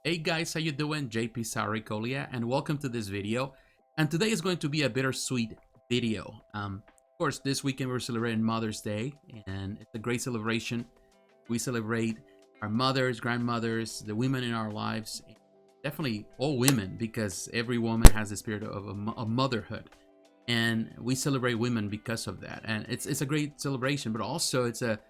Hey guys, how you doing? jpsarrireviews and welcome to this video. And today is going to be a bittersweet video. Of course, this weekend we're celebrating Mother's Day, and it's a great celebration. We celebrate our mothers, grandmothers, the women in our lives, definitely all women, because every woman has the spirit of motherhood, and we celebrate women because of that. And it's a great celebration, but also it's a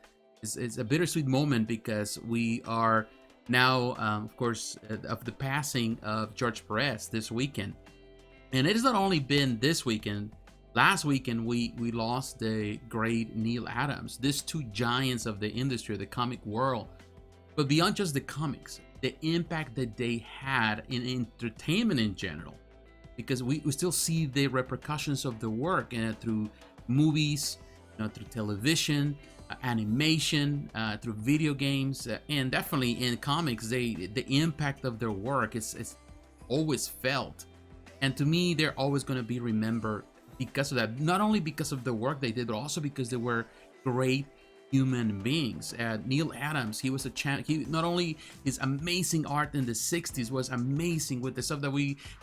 bittersweet moment because we are now, of course, of the passing of George Perez this weekend. And it has not only been this weekend. Last weekend, we lost the great Neal Adams. These two giants of the industry, of the comic world. But beyond just the comics, the impact that they had in entertainment in general. Because we still see the repercussions of the work through movies, through television, animation, through video games, and definitely in comics. The impact of their work is always felt. And to me, they're always going to be remembered because of that. Not only because of the work they did, but also because they were great human beings. Neal Adams, he was he not only his amazing art in the 60s was amazing with the stuff that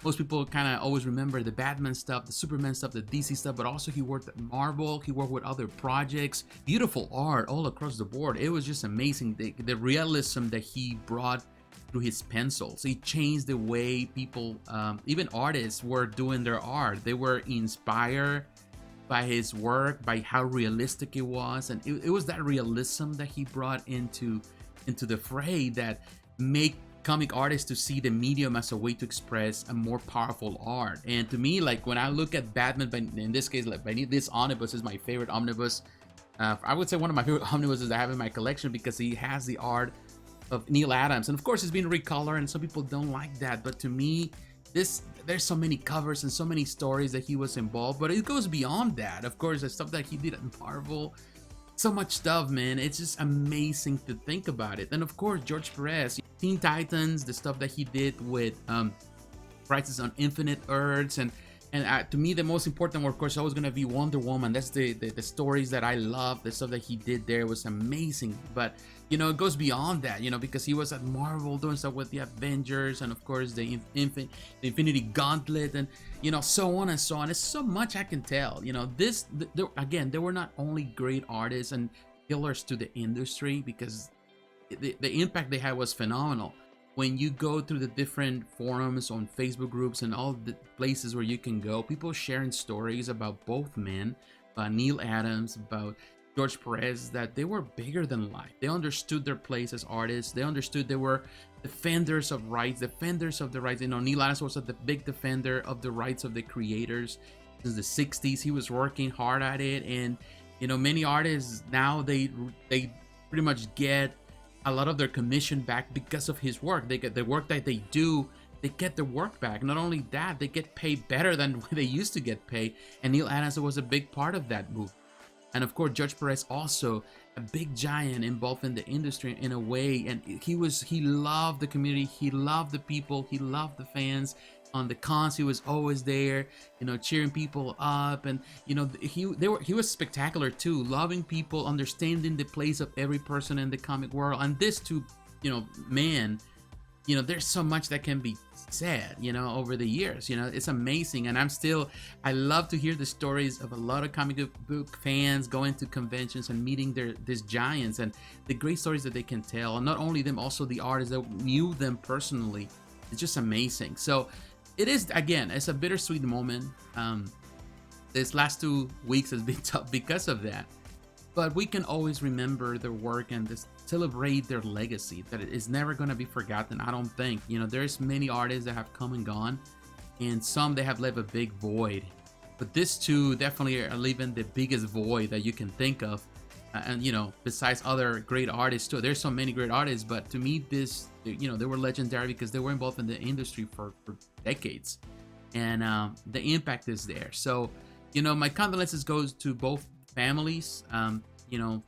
most people kind of always remember, the Batman stuff, the Superman stuff, the DC stuff, but also he worked at Marvel, he worked with other projects, beautiful art all across the board. It was just amazing, the realism that he brought through his pencils. He changed the way people, even artists, were doing their art. They were inspired by his work, by how realistic it was, and it was that realism that he brought into the fray that make comic artists to see the medium as a way to express a more powerful art. And to me, like when I look at Batman, but in this case, like this omnibus is my favorite omnibus. I would say one of my favorite omnibuses I have in my collection because he has the art of Neal Adams, and of course it's been recolored, and some people don't like that. But to me, there's so many covers and so many stories that he was involved, but it goes beyond that. Of course, the stuff that he did at Marvel, so much stuff, man. It's just amazing to think about it. And of course, George Perez, Teen Titans, the stuff that he did with Crisis on Infinite Earths, and to me, the most important one, of course, always gonna be Wonder Woman. That's the stories that I love. The stuff that he did there was amazing. But it goes beyond that, because he was at Marvel doing stuff with the Avengers, and of course the Infinity Gauntlet, and so on and so on. It's so much I can tell. Again, they were not only great artists and pillars to the industry, because the impact they had was phenomenal. When you go through the different forums on Facebook groups and all the places where you can go, people sharing stories about both men, about Neal Adams, about George Perez, that they were bigger than life. They understood their place as artists. They understood they were defenders of rights, defenders of the rights. Neal Adams was a big defender of the rights of the creators. Since the 60s, he was working hard at it. And, many artists now, they pretty much get a lot of their commission back because of his work. They get the work that they do, they get their work back. Not only that, they get paid better than they used to get paid. And Neal Adams was a big part of that move. And of course, George Perez also a big giant involved in the industry in a way. And he loved the community, he loved the people, he loved the fans. On the cons, he was always there, cheering people up, and he was spectacular too, loving people, understanding the place of every person in the comic world. And this too, man, there's so much that can be said, over the years. It's amazing, and I love to hear the stories of a lot of comic book fans going to conventions and meeting these giants, and the great stories that they can tell. And not only them, also the artists that knew them personally. It's just amazing. So it is, again, it's a bittersweet moment. This last 2 weeks has been tough because of that, but we can always remember their work and just celebrate their legacy, that it is never going to be forgotten. I don't think, there's many artists that have come and gone, and some they have left a big void, but this two definitely are leaving the biggest void that you can think of. And besides other great artists too, there's so many great artists, but to me, they were legendary because they were involved in the industry for decades, and the impact is there. So my condolences goes to both families.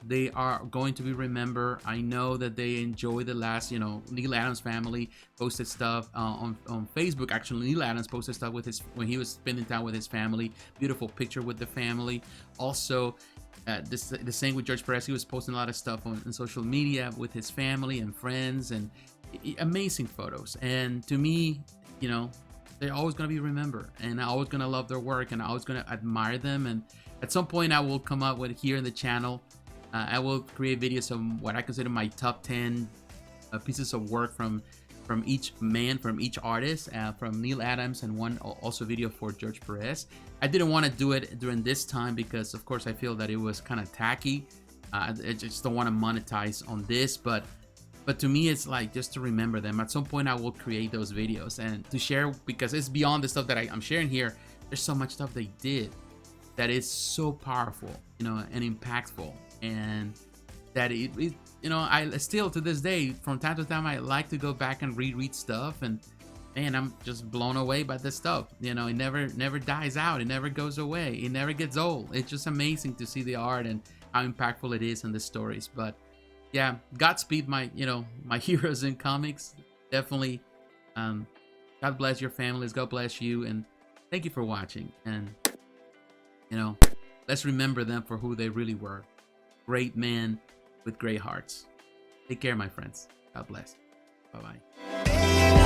They are going to be remembered. I know that they enjoy the last, Neal Adams family posted stuff on Facebook. Actually, Neal Adams posted stuff when he was spending time with his family. Beautiful picture with the family. Also, the same with George Perez. He was posting a lot of stuff on social media with his family and friends, and amazing photos. And to me, you know, they're always going to be remembered, and I'm always going to love their work, and I'm always going to admire them. And at some point I will come up with here in the channel, I will create videos of what I consider my top 10 pieces of work from each man, from each artist, from Neal Adams, and one also video for George Perez. I didn't want to do it during this time because of course I feel that it was kind of tacky. I just don't want to monetize on this, but to me it's like just to remember them. At some point I will create those videos and to share, because it's beyond the stuff that I'm sharing here. There's so much stuff they did that is so powerful, you know, and impactful, and that it you know, I still to this day from time to time I like to go back and reread stuff, and man, I'm just blown away by this stuff. You know, it never dies out, it never goes away, it never gets old. It's just amazing to see the art and how impactful it is in the stories. But yeah, Godspeed, my, you know, my heroes in comics. Definitely, God bless your families, God bless you, and thank you for watching. And you know, let's remember them for who they really were. Great men with great hearts. Take care, my friends. God bless. Bye-bye.